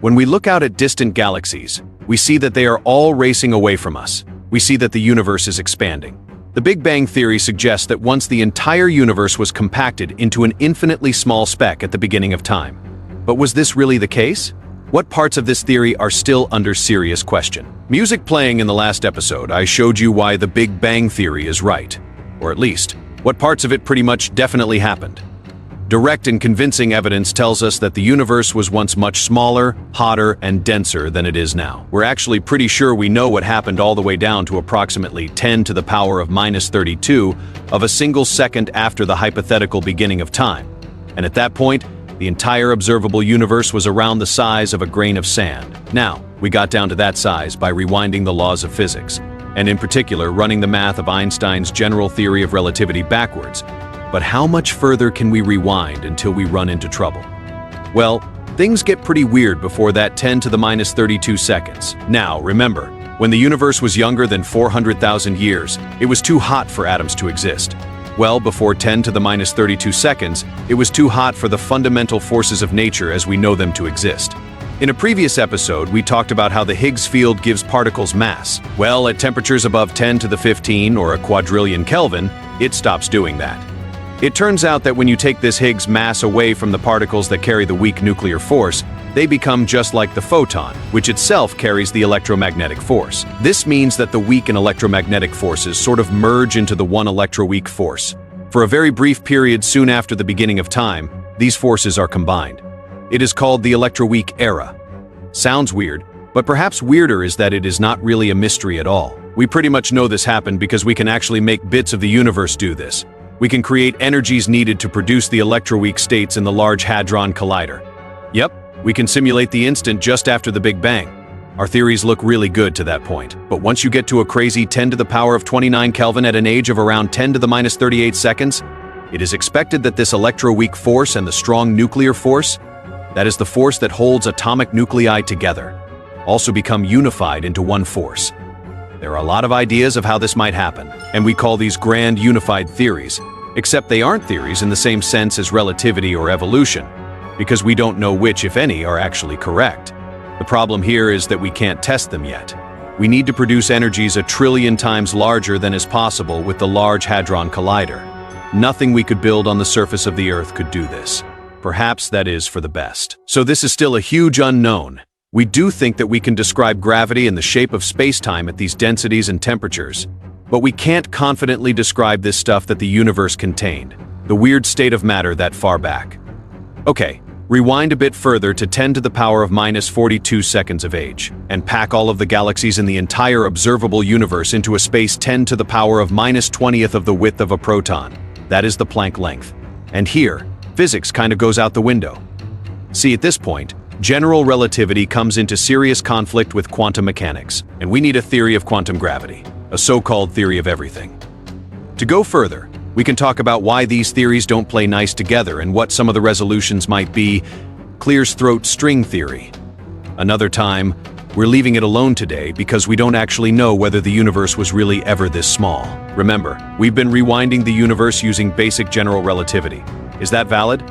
When we look out at distant galaxies, we see that they are all racing away from us. We see that the universe is expanding. The Big Bang Theory suggests that once the entire universe was compacted into an infinitely small speck at the beginning of time. But was this really the case? What parts of this theory are still under serious question? Music playing in the last episode, I showed you why the Big Bang Theory is right. Or at least, what parts of it pretty much definitely happened. Direct and convincing evidence tells us that the universe was once much smaller, hotter, and denser than it is now. We're actually pretty sure we know what happened all the way down to approximately 10 to the power of minus 32 of a single second after the hypothetical beginning of time. And at that point, the entire observable universe was around the size of a grain of sand. Now, we got down to that size by rewinding the laws of physics, and in particular running the math of Einstein's general theory of relativity backwards. But how much further can we rewind until we run into trouble? Well, things get pretty weird before that 10 to the minus 32 seconds. Now, remember, when the universe was younger than 400,000 years, it was too hot for atoms to exist. Well, before 10 to the minus 32 seconds, it was too hot for the fundamental forces of nature as we know them to exist. In a previous episode, we talked about how the Higgs field gives particles mass. Well, at temperatures above 10 to the 15 or a quadrillion Kelvin, it stops doing that. It turns out that when you take this Higgs mass away from the particles that carry the weak nuclear force, they become just like the photon, which itself carries the electromagnetic force. This means that the weak and electromagnetic forces sort of merge into the one electroweak force. For a very brief period soon after the beginning of time, these forces are combined. It is called the electroweak era. Sounds weird, but perhaps weirder is that it is not really a mystery at all. We pretty much know this happened because we can actually make bits of the universe do this. We can create energies needed to produce the electroweak states in the Large Hadron Collider. Yep, we can simulate the instant just after the Big Bang. Our theories look really good to that point, but once you get to a crazy 10 to the power of 29 Kelvin at an age of around 10 to the minus 38 seconds, it is expected that this electroweak force and the strong nuclear force, that is the force that holds atomic nuclei together, also become unified into one force. There are a lot of ideas of how this might happen, and we call these grand unified theories, except they aren't theories in the same sense as relativity or evolution, because we don't know which, if any, are actually correct. The problem here is that we can't test them yet. We need to produce energies 1 trillion times larger than is possible with the Large Hadron Collider. Nothing we could build on the surface of the Earth could do this. Perhaps that is for the best. So this is still a huge unknown. We do think that we can describe gravity and the shape of space-time at these densities and temperatures, but we can't confidently describe this stuff that the universe contained, the weird state of matter that far back. Okay, rewind a bit further to 10 to the power of minus 42 seconds of age, and pack all of the galaxies in the entire observable universe into a space 10 to the power of minus 20th of the width of a proton. That is the Planck length. And here, physics kind of goes out the window. See, at this point, general relativity comes into serious conflict with quantum mechanics, and we need a theory of quantum gravity, a so-called theory of everything. To go further, we can talk about why these theories don't play nice together and what some of the resolutions might be. Clear's throat string theory. Another time, we're leaving it alone today because we don't actually know whether the universe was really ever this small. Remember, we've been rewinding the universe using basic general relativity. Is that valid?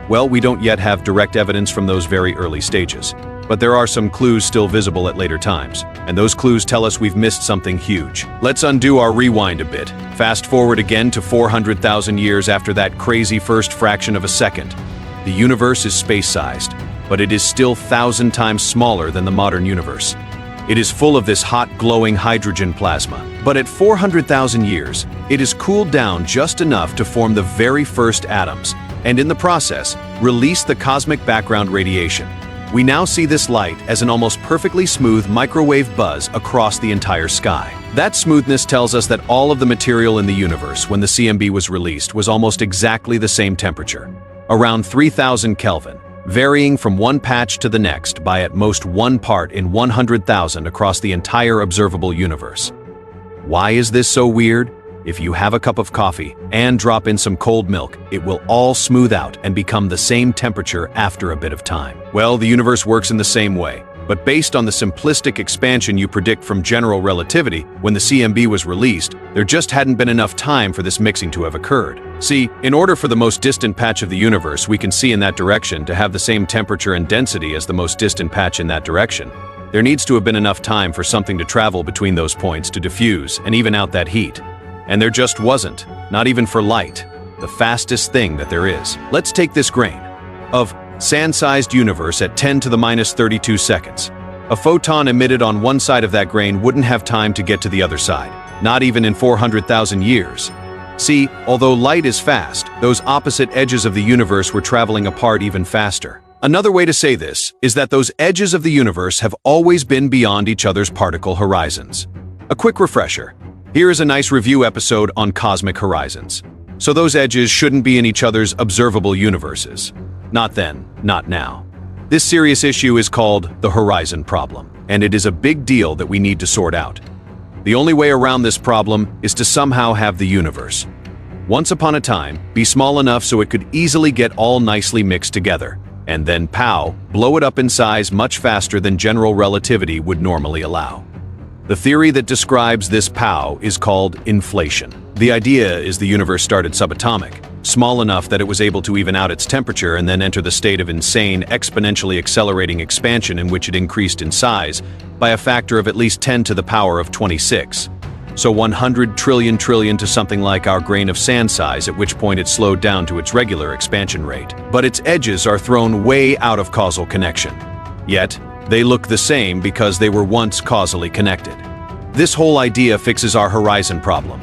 Well, we don't yet have direct evidence from those very early stages, but there are some clues still visible at later times, and those clues tell us we've missed something huge. Let's undo our rewind a bit. Fast forward again to 400,000 years after that crazy first fraction of a second. The universe is space-sized, but it is still 1,000 times smaller than the modern universe. It is full of this hot, glowing hydrogen plasma. But at 400,000 years, it is cooled down just enough to form the very first atoms, and in the process, release the cosmic background radiation. We now see this light as an almost perfectly smooth microwave buzz across the entire sky. That smoothness tells us that all of the material in the universe when the CMB was released was almost exactly the same temperature, around 3000 Kelvin, varying from one patch to the next by at most 1 part in 100,000 across the entire observable universe. Why is this so weird? If you have a cup of coffee and drop in some cold milk, it will all smooth out and become the same temperature after a bit of time. Well, the universe works in the same way. But based on the simplistic expansion you predict from general relativity, when the CMB was released, there just hadn't been enough time for this mixing to have occurred. See, in order for the most distant patch of the universe we can see in that direction to have the same temperature and density as the most distant patch in that direction, there needs to have been enough time for something to travel between those points to diffuse and even out that heat. And there just wasn't, not even for light, the fastest thing that there is. Let's take this grain of sand-sized universe at 10 to the minus 32 seconds. A photon emitted on one side of that grain wouldn't have time to get to the other side, not even in 400,000 years. See, although light is fast, those opposite edges of the universe were traveling apart even faster. Another way to say this is that those edges of the universe have always been beyond each other's particle horizons. A quick refresher. Here is a nice review episode on cosmic horizons. So those edges shouldn't be in each other's observable universes. Not then, not now. This serious issue is called the horizon problem, and it is a big deal that we need to sort out. The only way around this problem is to somehow have the universe, once upon a time, be small enough so it could easily get all nicely mixed together, and then pow, blow it up in size much faster than general relativity would normally allow. The theory that describes this pow is called inflation. The idea is the universe started subatomic, small enough that it was able to even out its temperature and then enter the state of insane, exponentially accelerating expansion in which it increased in size by a factor of at least 10 to the power of 26. So 100 trillion to something like our grain of sand size, at which point it slowed down to its regular expansion rate. But its edges are thrown way out of causal connection. Yet, they look the same because they were once causally connected. This whole idea fixes our horizon problem.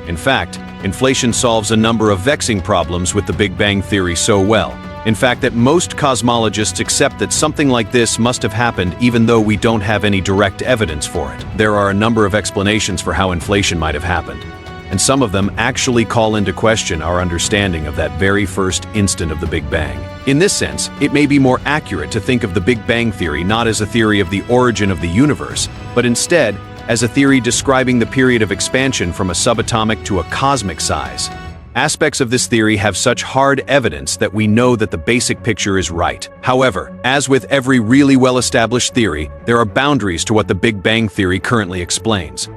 In fact, inflation solves a number of vexing problems with the Big Bang theory so well, in fact, that most cosmologists accept that something like this must have happened even though we don't have any direct evidence for it. There are a number of explanations for how inflation might have happened, and some of them actually call into question our understanding of that very first instant of the Big Bang. In this sense, it may be more accurate to think of the Big Bang theory not as a theory of the origin of the universe, but instead as a theory describing the period of expansion from a subatomic to a cosmic size. Aspects of this theory have such hard evidence that we know that the basic picture is right. However, as with every really well-established theory, there are boundaries to what the Big Bang theory currently explains.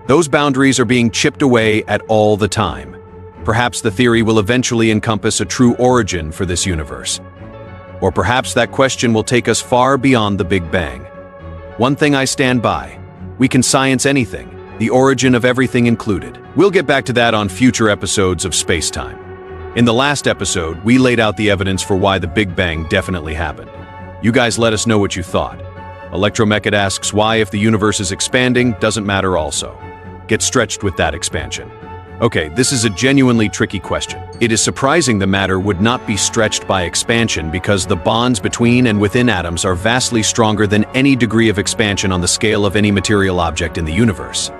Those boundaries are being chipped away at all the time. Perhaps the theory will eventually encompass a true origin for this universe. Or perhaps that question will take us far beyond the Big Bang. One thing I stand by: we can science anything, the origin of everything included. We'll get back to that on future episodes of Space-Time. In the last episode, we laid out the evidence for why the Big Bang definitely happened. You guys let us know what you thought. Electromechad asks why, if the universe is expanding, doesn't matter also. Get stretched with that expansion. Okay, this is a genuinely tricky question. It is surprising the matter would not be stretched by expansion because the bonds between and within atoms are vastly stronger than any degree of expansion on the scale of any material object in the universe.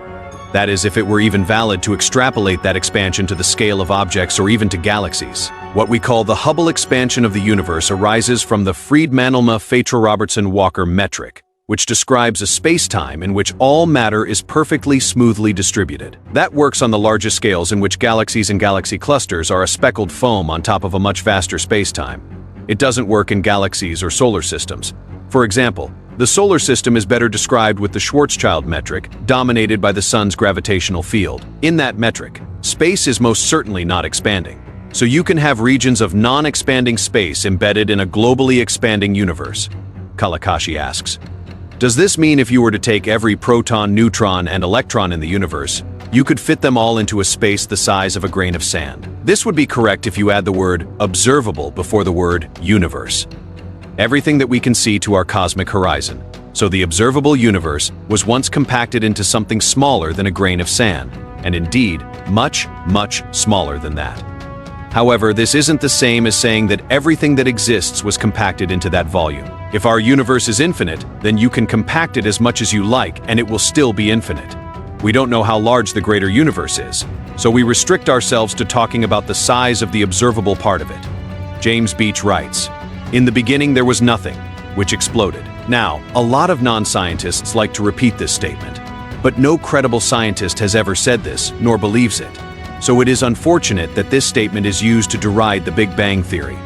That is, if it were even valid to extrapolate that expansion to the scale of objects or even to galaxies. What we call the Hubble expansion of the universe arises from the Fried-Mandelma-Feitra-Robertson-Walker metric, which describes a space-time in which all matter is perfectly smoothly distributed. That works on the largest scales in which galaxies and galaxy clusters are a speckled foam on top of a much faster space-time. It doesn't work in galaxies or solar systems. For example, the solar system is better described with the Schwarzschild metric, dominated by the sun's gravitational field. In that metric, space is most certainly not expanding. So you can have regions of non-expanding space embedded in a globally expanding universe. Kalakashi asks, does this mean if you were to take every proton, neutron, and electron in the universe, you could fit them all into a space the size of a grain of sand? This would be correct if you add the word observable before the word universe. Everything that we can see to our cosmic horizon. So the observable universe was once compacted into something smaller than a grain of sand, and indeed, much, much smaller than that. However, this isn't the same as saying that everything that exists was compacted into that volume. If our universe is infinite, then you can compact it as much as you like and it will still be infinite. We don't know how large the greater universe is, so we restrict ourselves to talking about the size of the observable part of it. James Beach writes, in the beginning there was nothing, which exploded. Now, a lot of non-scientists like to repeat this statement, but no credible scientist has ever said this, nor believes it. So it is unfortunate that this statement is used to deride the Big Bang theory.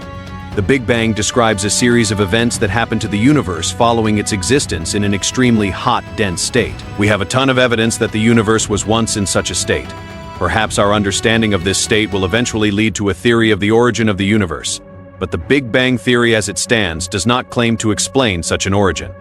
The Big Bang describes a series of events that happen to the universe following its existence in an extremely hot, dense state. We have a ton of evidence that the universe was once in such a state. Perhaps our understanding of this state will eventually lead to a theory of the origin of the universe. But the Big Bang theory as it stands does not claim to explain such an origin.